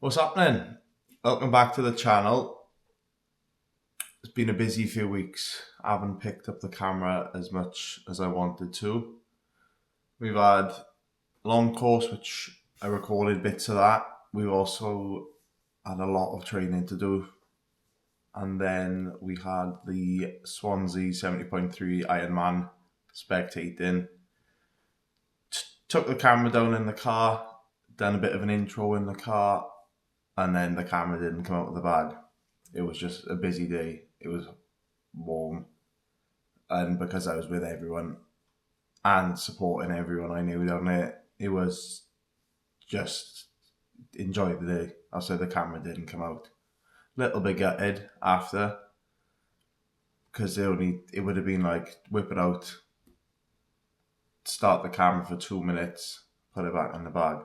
What's happening? Welcome back to the channel. It's been a busy few weeks. I haven't picked up the camera as much as I wanted to. We've had a long course, which I recorded bits of that. We've also had a lot of training to do. And then we had the Swansea 70.3 Ironman spectating. Took the camera down in the car, done a bit of an intro in the car, and then the camera didn't come out of the bag. It was just a busy day. It was warm. And because I was with everyone and supporting everyone I knew down there, it was just enjoy the day. Also, the camera didn't come out. Little bit gutted after, because it would have been like, whip it out, start the camera for 2 minutes, put it back in the bag.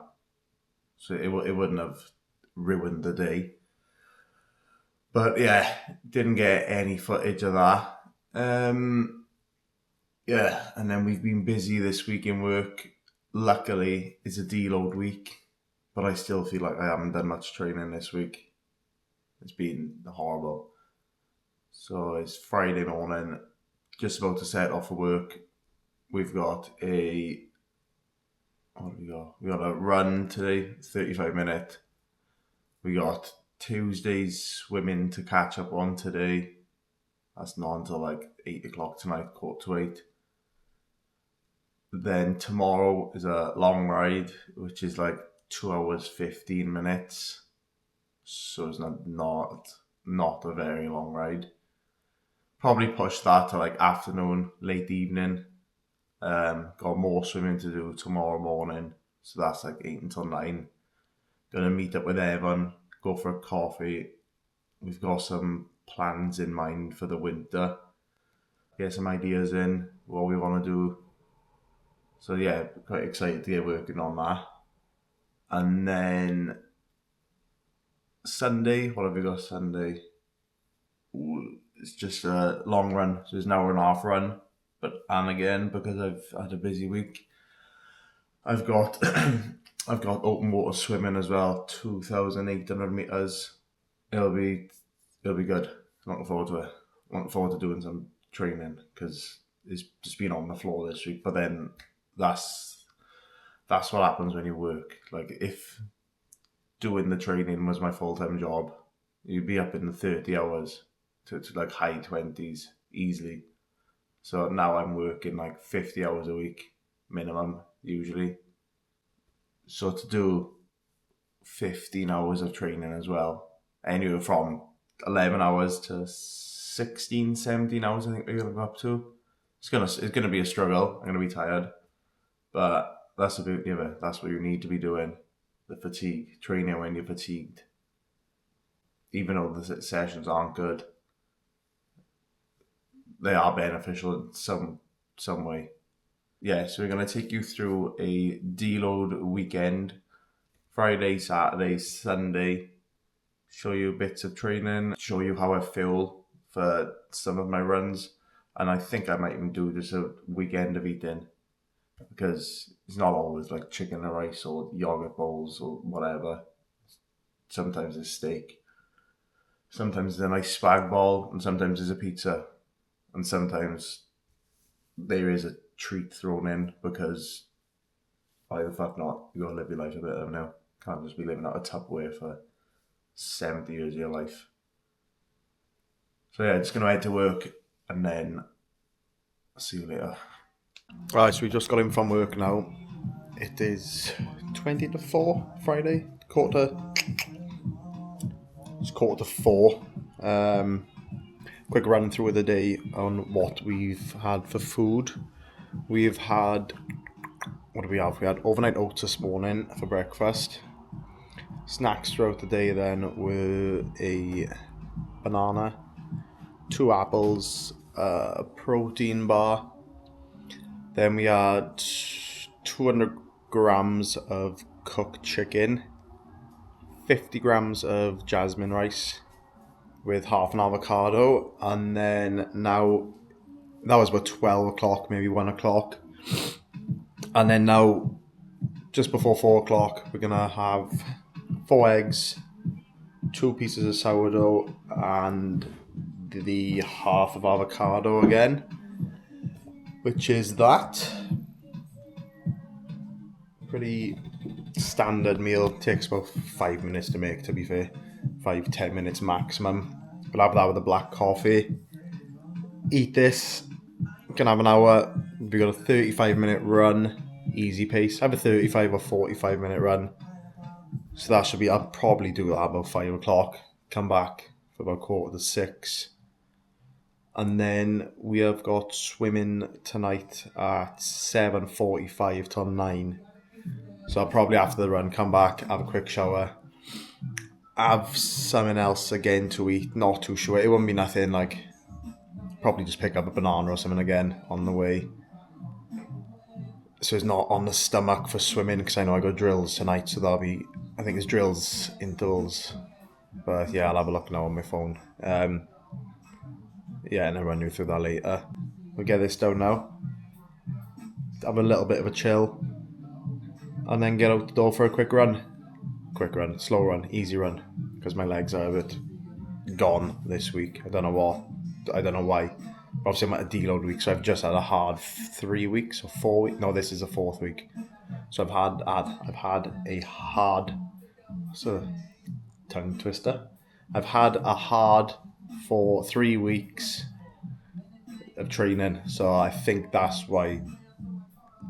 So it wouldn't have ruined the day. But yeah, didn't get any footage of that. And then we've been busy this week in work. Luckily, it's a deload week, but I still feel like I haven't done much training this week. It's been horrible. So it's Friday morning, just about to set off for work. We've got a run today, 35 minute. We got Tuesday's swimming to catch up on today. That's not until like 8 o'clock tonight, 7:45. Then tomorrow is a long ride, which is like 2 hours, 15 minutes. So it's not a very long ride. Probably push that to like afternoon, late evening. Got more swimming to do tomorrow morning. So that's like 8 until 9. Gonna meet up with Evan, go for a coffee. We've got some plans in mind for the winter. Get some ideas in, what we want to do. So yeah, quite excited to get working on that. And then Sunday, what have we got Sunday? It's just a long run, so it's an hour and a half run. And again, because I've had a busy week, I've got open water swimming as well, 2,800 meters. It'll be good. Looking forward to it. Looking forward to doing some training because it's just been on the floor this week. But then that's what happens when you work. Like if doing the training was my full-time job, you'd be up in the 30 hours to like high 20s easily. So now I'm working like 50 hours a week minimum usually. So to do 15 hours of training as well, anywhere from 11 hours to 16, 17 hours I think we're going to go up to. It's gonna be a struggle. I'm going to be tired. But that's the beauty of it. That's what you need to be doing. The fatigue, training when you're fatigued. Even though the sessions aren't good, they are beneficial in some way. Yeah, so we're going to take you through a deload weekend. Friday, Saturday, Sunday. Show you bits of training. Show you how I feel for some of my runs. And I think I might even do just a weekend of eating. Because it's not always like chicken and rice or yogurt bowls or whatever. Sometimes it's steak. Sometimes it's a nice spag bol. And sometimes it's a pizza. And sometimes there is a treat thrown in because why the fuck not? You gotta live your life a bit of now. Can't just be living out a Tupperware for 70 years of your life. So yeah, just gonna head to work and then I'll see you later. Right, so we just got in from work now. It is 20 to 4 Friday. It's 3:45. Quick run through of the day on what we've had for food. We've had, what do we have? We had overnight oats this morning for breakfast. Snacks throughout the day then were a banana, 2 apples, a protein bar. Then we had 200 grams of cooked chicken, 50 grams of jasmine rice with half an avocado, and then now that was about 12 o'clock, maybe 1 o'clock. And then now, just before 4 o'clock, we're going to have 4 eggs, 2 pieces of sourdough and the half of avocado again, which is that. Pretty standard meal. Takes about 5 minutes to make, to be fair. 5-10 minutes maximum. But have that with a black coffee. Eat this. Can have an hour. We got a 35-minute run. Easy pace. Have a 35 or 45-minute run. So that should be, I'll probably do that about 5 o'clock. Come back for about 5:45. And then we have got swimming tonight at 7:45 till 9. So I'll probably, after the run, come back, have a quick shower, have something else again to eat. Not too sure. It won't be nothing like, probably just pick up a banana or something again on the way. So it's not on the stomach for swimming, because I know I got drills tonight, so that'll be, I think it's drills intervals. But yeah, I'll have a look now on my phone. Yeah, and I'll run you through that later. We'll get this down now. Have a little bit of a chill. And then get out the door for a quick run. Quick run, slow run, easy run. Because my legs are a bit gone this week. I don't know why. Obviously I'm at a deload week, so I've just had a hard 3 weeks or 4 weeks. No, this is the 4th week. So I've had a hard, so tongue twister. I've had a hard for 3 weeks of training, so I think that's why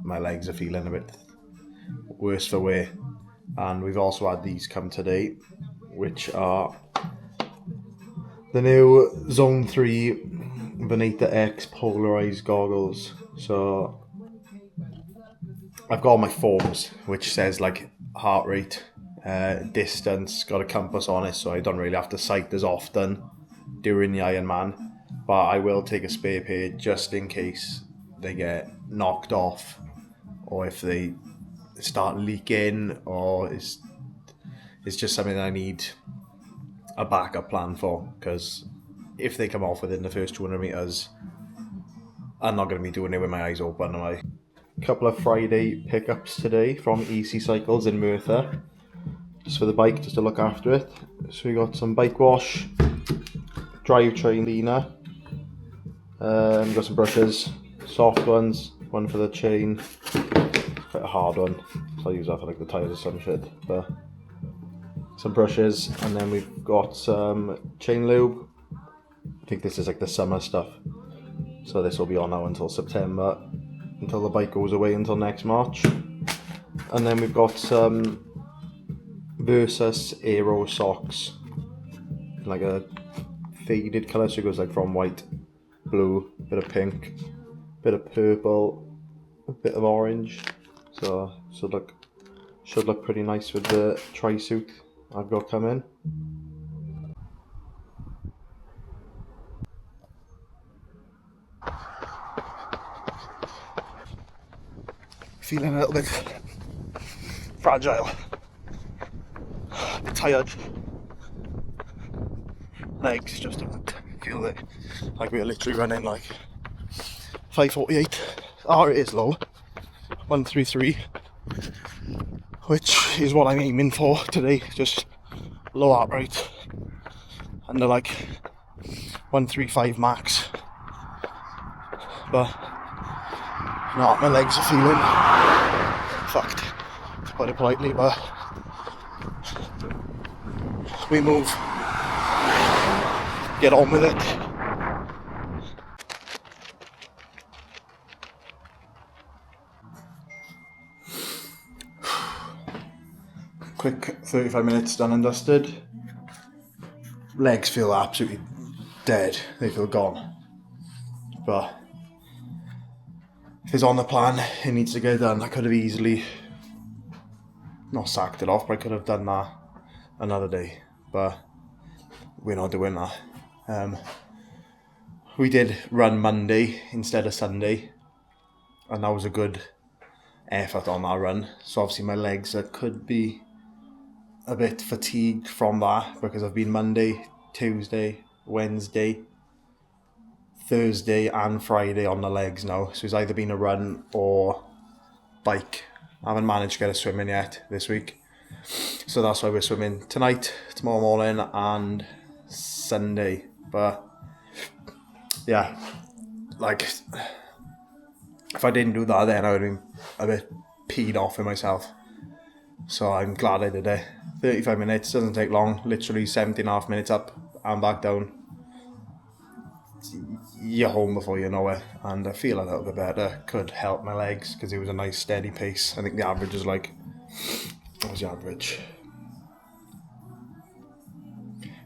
my legs are feeling a bit worse for wear. And we've also had these come today, which are the new Zone 3 Veneta X polarized goggles. So I've got all my forms, which says like heart rate, distance, got a compass on it, so I don't really have to sight as often during the Ironman. But I will take a spare pair just in case they get knocked off, or if they start leaking, or it's just something I need a backup plan for, because if they come off within the first 200 meters, I'm not going to be doing it with my eyes open, am I? Couple of Friday pickups today from EC Cycles in Merthyr, just for the bike, just to look after it. So we got some bike wash, drivetrain cleaner, we got some brushes, soft ones, one for the chain, quite a hard one, so I'll use that for like the tyres or some shit, but some brushes, and then we've got some chain lube. I think this is like the summer stuff, so this will be on now until September, until the bike goes away until next March. And then we've got some Versus Aero socks, like a faded colour, so it goes like from white, blue, bit of pink, bit of purple, a bit of orange, so should look pretty nice with the tri-suit I've got coming. Feeling a little bit fragile, a bit tired. Legs just don't feel it. Like we are literally running like 5:48. Heart rate is low, 133, which is what I'm aiming for today. Just low heart rate under like 135 max. But no, my legs are feeling fucked, to put it politely, but we move, get on with it. Quick 35 minutes done and dusted. Legs feel absolutely dead, they feel gone. But if it's on the plan, it needs to get done. I could have easily not sacked it off, but I could have done that another day. But we're not doing that. We did run Monday instead of Sunday, and that was a good effort on that run. So obviously my legs could be a bit fatigued from that, because I've been Monday, Tuesday, Wednesday, Thursday and Friday on the legs now. So it's either been a run or bike. I haven't managed to get a swim in yet this week. So that's why we're swimming tonight, tomorrow morning and Sunday. But yeah, like if I didn't do that then I would have been a bit peed off with myself. So I'm glad I did it. 35 minutes, doesn't take long, literally 17.5 minutes up and back down. You're home before you know it, and I feel a little bit better. Could help my legs because it was a nice steady pace. I think the average is like, what was the average?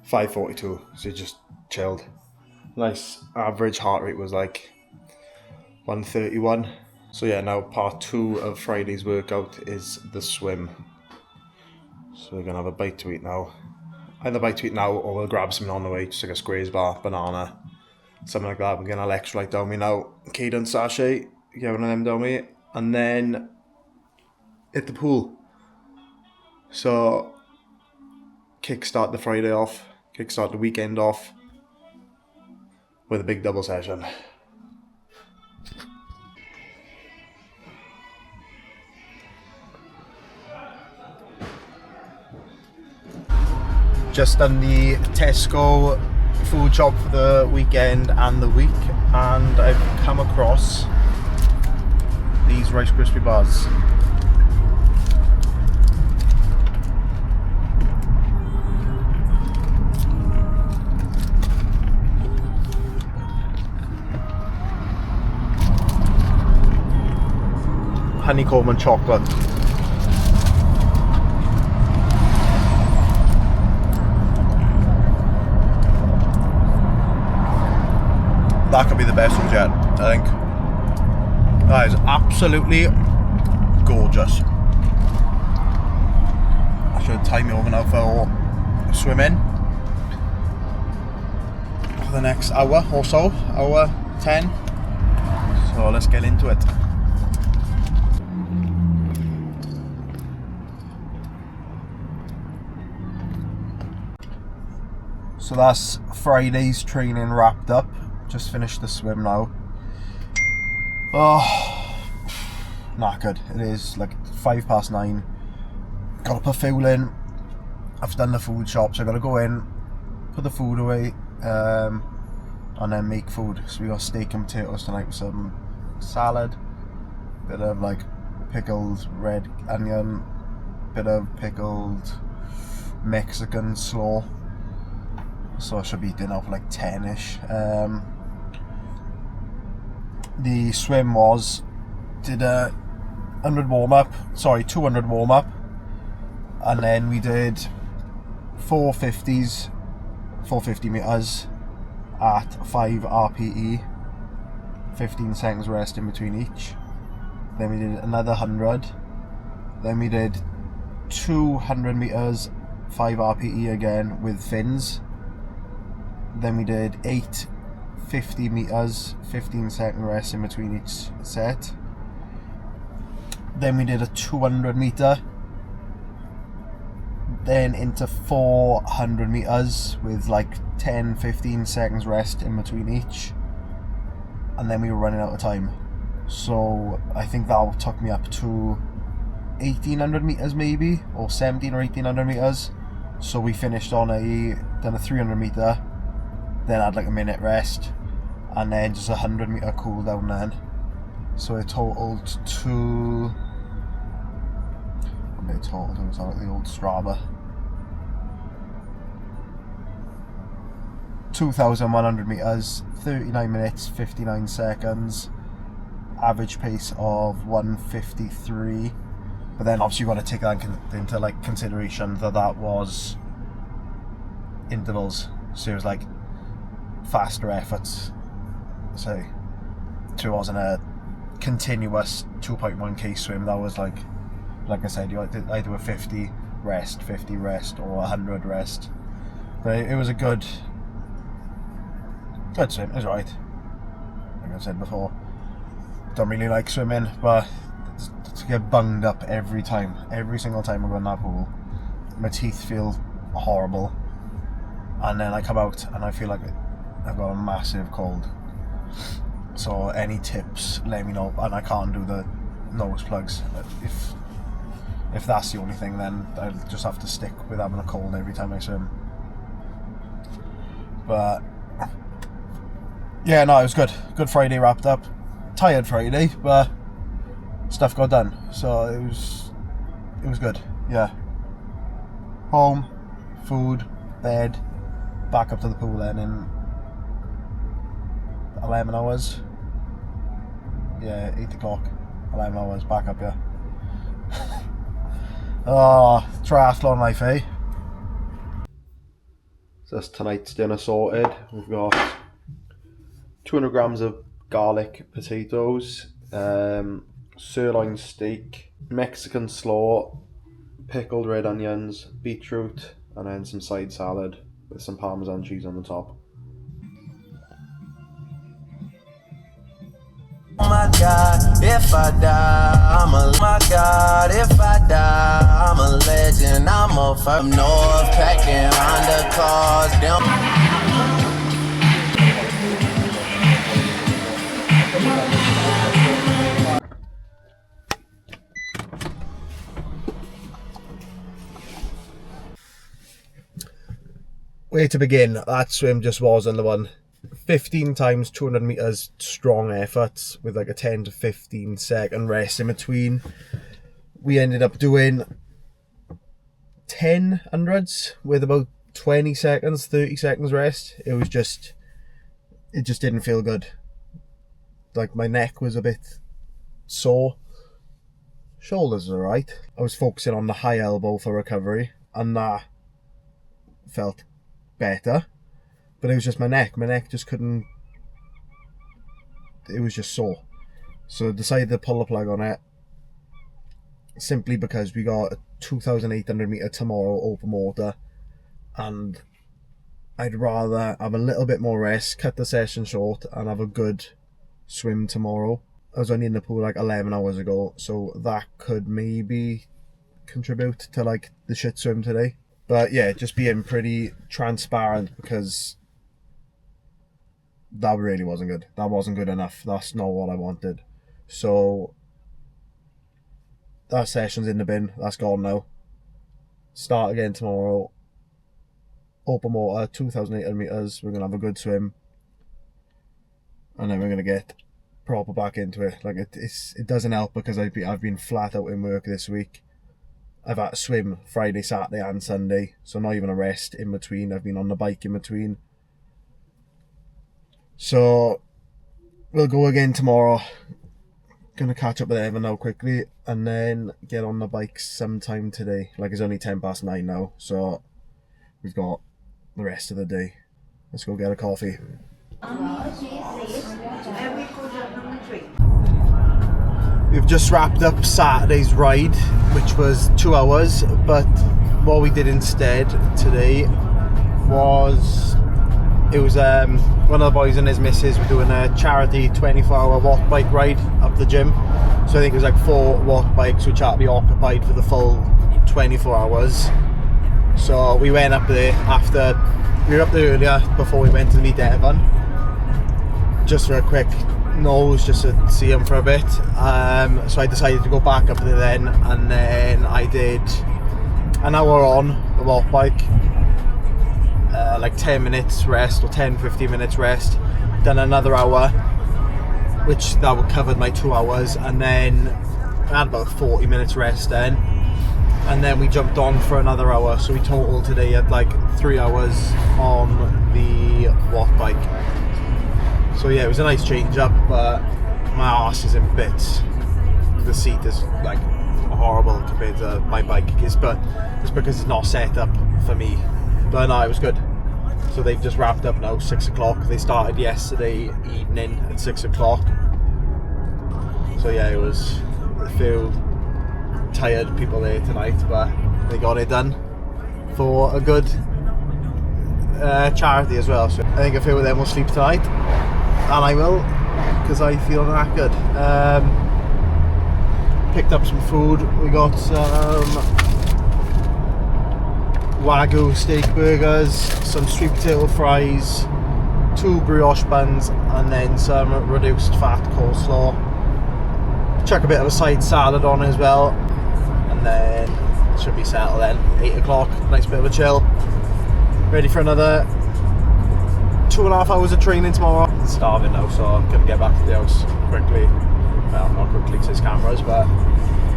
5:42, so you just chilled. Nice average heart rate was like 131. So yeah, now part 2 of Friday's workout is the swim. So we're gonna have a bite to eat now. Either bite to eat now or we'll grab something on the way, just like a squares bar, banana, something like that. We're gonna electrolyte down me now. Cadence sachet, get one of them down me, and then hit the pool. So kickstart the Friday off, kickstart the weekend off with a big double session. Just done the Tesco food shop for the weekend and the week, and I've come across these Rice Krispie bars. Honeycomb and chocolate. That could be the best ones yet, I think. That is absolutely gorgeous. I should time me over now for swimming for the next hour or so, hour 10. So let's get into it. So that's Friday's training wrapped up. Just finished the swim now. Oh, not good. It is like 9:05. Gotta put fuel in. I've done the food shop, so I gotta go in, put the food away, and then make food. So we got steak and potatoes tonight with some salad, bit of like pickled red onion, bit of pickled Mexican slaw. So I should be dinner for like 10ish. The swim did a 200 warm up, and then we did 450 meters at 5 RPE, 15 seconds rest in between each. Then we did another 100. Then we did 200 meters, 5 RPE again with fins. Then we did 8 50 meters, 15 second rest in between each set. Then we did a 200 meter, then into 400 meters with like 10-15 seconds rest in between each, and then we were running out of time. So I think that took me up to 1800 meters maybe, or 17 or 1800 meters. So we finished done a 300 meter, then had like a minute rest, and then just a 100 meter cool down then. So it totaled to, what did it total to? It was on the old Strava. 2,100 meters, 39 minutes, 59 seconds, average pace of 1:53. But then obviously you've got to take that into like consideration that was intervals. So it was like faster efforts. So it wasn't a continuous 2.1k swim. That was like I said, you either a 50 rest, or 100 rest. But it was a good swim. It was right. Like I said before, don't really like swimming, but to get bunged up every single time I go in that pool, my teeth feel horrible, and then I come out and I feel like I've got a massive cold. So any tips, let me know. And I can't do the nose plugs. if that's the only thing, then I'll just have to stick with having a cold every time I swim. But yeah, no, it was good. Good Friday wrapped up. Tired Friday, but stuff got done. So it was good. Yeah. Home, food, bed, back up to the pool then in 11 hours. Yeah, 8 o'clock. 11 hours, back up here. Oh, triathlon life, eh? So that's tonight's dinner sorted. We've got 200 grams of garlic potatoes, sirloin steak, Mexican slaw, pickled red onions, beetroot, and then some side salad with some Parmesan cheese on the top. Oh my God, if I die, my God, if I die, I'm a legend. I'm a from North packing Honda cars. Where to begin? That swim just wasn't the one. 15 times 200 meters strong efforts with like a 10 to 15 second rest in between. We ended up doing 10 hundreds with about 20 seconds, 30 seconds rest. It just didn't feel good. Like my neck was a bit sore. Shoulders were alright. I was focusing on the high elbow for recovery, and that felt better. But it was just my neck. My neck just couldn't... It was just sore. So I decided to pull the plug on it. Simply because we got a 2,800 metre tomorrow open water. And I'd rather have a little bit more rest, cut the session short, and have a good swim tomorrow. I was only in the pool like 11 hours ago. So that could maybe contribute to like the shit swim today. But yeah, just being pretty transparent, because that really wasn't good. That wasn't good enough. That's not what I wanted. So that session's in the bin. That's gone now. Start again tomorrow. Open water, 2,800 metres. We're going to have a good swim. And then we're going to get proper back into it. Like it doesn't help because I've been flat out in work this week. I've had to swim Friday, Saturday and Sunday. So not even a rest in between. I've been on the bike in between. So we'll go again tomorrow. Gonna catch up with Evan now quickly, and then get on the bike sometime today. Like it's only 9:10 now, so we've got the rest of the day. Let's go get a coffee. We've just wrapped up Saturday's ride, which was 2 hours, but what we did instead today was... It was one of the boys and his missus were doing a charity 24-hour walk bike ride up the gym. So I think it was like 4 walk bikes which had to be occupied for the full 24 hours. So we went up there after, we were up there earlier before we went to meet Evan. Just for a quick nose, just to see him for a bit. So I decided to go back up there then, and then I did an hour on the walk bike. Like 10 minutes rest or 10-15 minutes rest, then another hour, which that covered my 2 hours, and then I had about 40 minutes rest then, and then we jumped on for another hour. So we totaled today at like 3 hours on the walk bike. So yeah, it was a nice change up, but my arse is in bits. The seat is like horrible compared to my bike, but it's because it's not set up for me. But no, it was good. So they've just wrapped up now, 6 o'clock. They started yesterday evening at 6 o'clock. So yeah, it was a few tired people there tonight, but they got it done for a good charity as well. So I think a few of them will sleep tonight, and I will, because I feel that good. Picked up some food. We got some Wagyu steak burgers, some sweet potato fries, 2 brioche buns, and then some reduced fat coleslaw. Chuck a bit of a side salad on as well, and and then should be settled then. 8 o'clock, nice bit of a chill. Ready for another 2.5 hours of training tomorrow. Starving now, so I'm gonna get back to the house quickly. Well, not quickly because there's cameras, but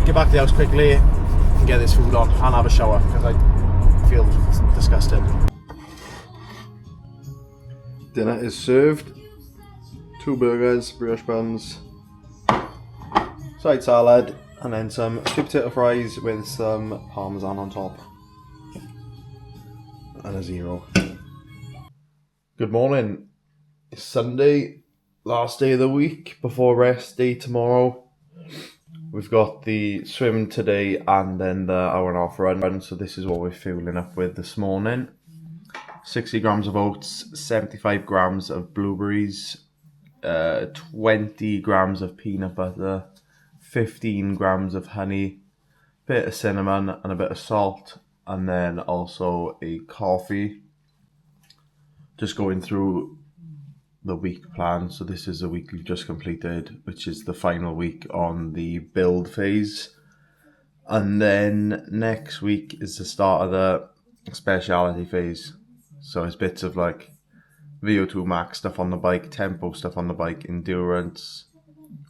get back to the house quickly and get this food on and have a shower because I feel disgusting. Dinner is served. 2 burgers, brioche buns, side salad, and then some sweet potato fries with some parmesan on top. And a 0. Good morning. It's Sunday, last day of the week before rest day tomorrow. We've got the swim today and then the hour-and-a-half run, so this is what we're fueling up with this morning. 60 grams of oats, 75 grams of blueberries, 20 grams of peanut butter, 15 grams of honey, bit of cinnamon and a bit of salt, and then also a coffee. Just going through the week plan. So this is the week we've just completed, which is the final week on the build phase. And then next week is the start of the speciality phase. So it's bits of like VO2 max stuff on the bike, tempo stuff on the bike, endurance,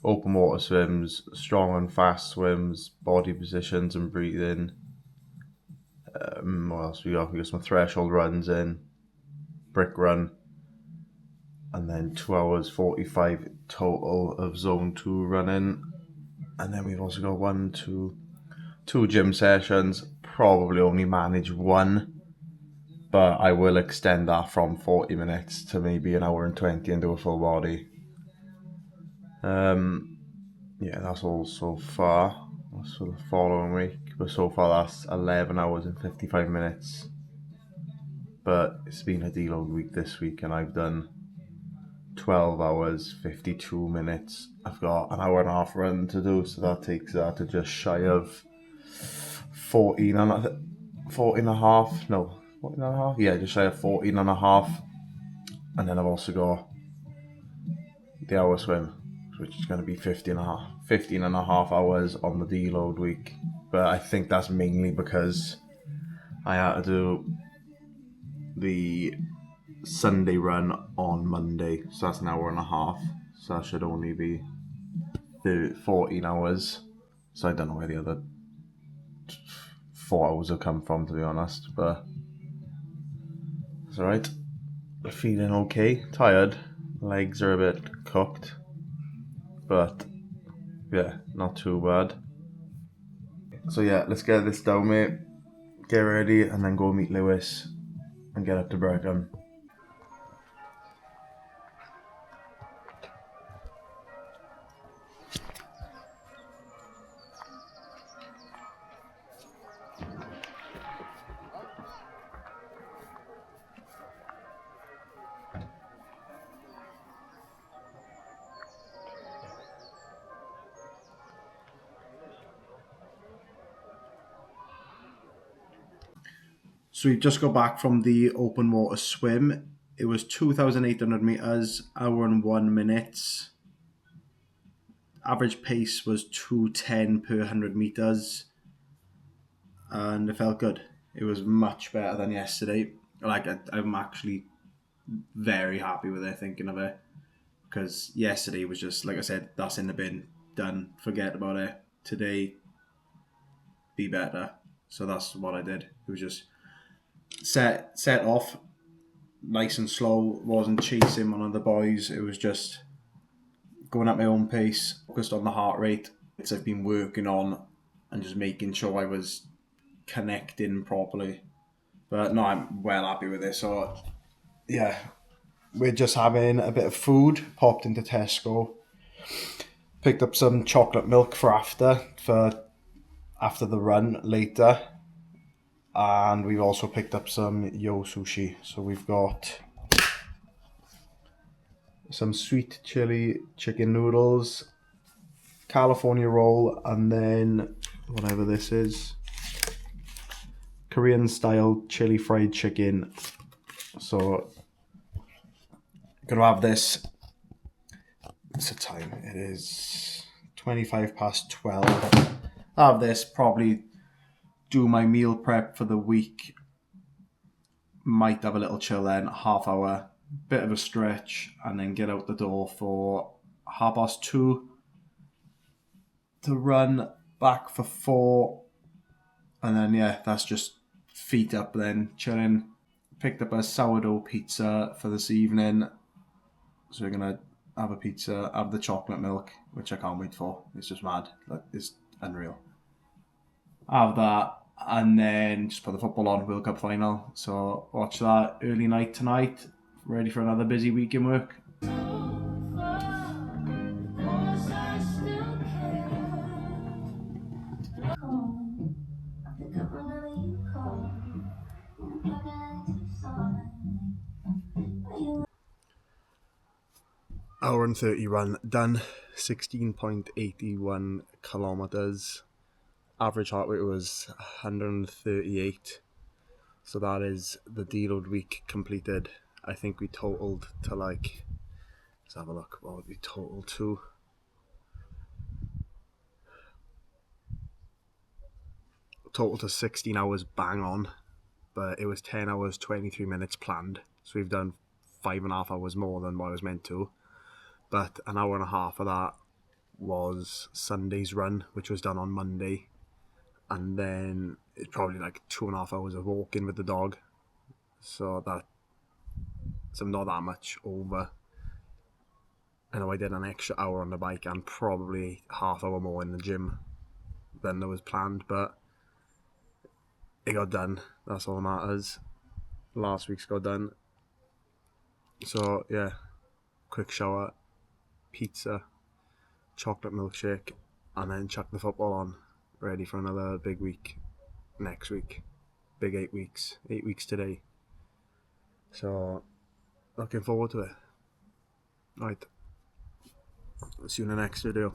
open water swims, strong and fast swims, body positions and breathing. What else we got? We got some threshold runs in, brick run, and then 2 hours 45 total of zone 2 running. And then we've also got 2 gym sessions, probably only manage 1. But I will extend that from 40 minutes to maybe an hour and 20 and do a full body. Yeah, that's all so far. That's for the following week. But so far that's 11 hours and 55 minutes. But it's been a deload week this week and I've done 12 hours, 52 minutes. I've got an hour and a half run to do, so that takes that to just shy of 14 and a half. Yeah, just shy of 14 and a half. And then I've also got the hour swim, which is going to be 15 and a half hours on the deload week. But I think that's mainly because I had to do the Sunday run on Monday, so that's an hour and a half. So that should only be 14 hours. So I don't know where the other 4 hours have come from, to be honest, but it's alright. Feeling okay, tired, legs are a bit cooked, but yeah, not too bad. So yeah, let's get this down, mate. Get ready and then go meet Lewis and get up to Brecon. So we just got back from the open water swim. It was 2,800 meters, hour and 1 minutes. Average pace was 2:10 per 100 meters. And it felt good. It was much better than yesterday. I'm actually very happy with it, thinking of it. Because yesterday was just, like I said, that's in the bin, done, forget about it. Today, be better. So that's what I did. It was just set off nice and slow, wasn't chasing one of the boys. It was just going at my own pace, focused on the heart rate. I've been working on and just making sure I was connecting properly. But no, I'm well happy with this. So yeah, we're just having a bit of food, popped into Tesco, picked up some chocolate milk for after the run later. And we've also picked up some yo sushi. So we've got some sweet chili chicken noodles, California roll, and then whatever this is, Korean style chili fried chicken. So gonna have this. What's the time? It is 12:25. I'll have this probably do my meal prep for the week. Might have a little chill then, half hour, bit of a stretch, and then get out the door for 2:30 to run back for 4. And then, yeah, that's just feet up then, chilling. Picked up a sourdough pizza for this evening. So we're going to have a pizza, have the chocolate milk, which I can't wait for. It's just mad. Like, it's unreal. Have that, and then just put the football on, World Cup final. So watch that early night tonight. Ready for another busy week in work. Hour and 30 run done, 16.81 kilometers. Average heart rate was 138. So that is the deload week completed. I think we totaled to like, let's have a look, what would we total to? Total to 16 hours bang on, but it was 10 hours, 23 minutes planned. So we've done 5.5 hours more than what I was meant to. But an hour and a half of that was Sunday's run, which was done on Monday. And then it's probably like 2.5 hours of walking with the dog. So not that much over. I know I did an extra hour on the bike and probably half hour more in the gym than there was planned, but it got done. That's all that matters. Last week's got done. So yeah, quick shower, pizza, chocolate milkshake, and then chuck the football on. Ready for another big week next week. Big 8 weeks. 8 weeks today. So looking forward to it. Right. See you in the next video.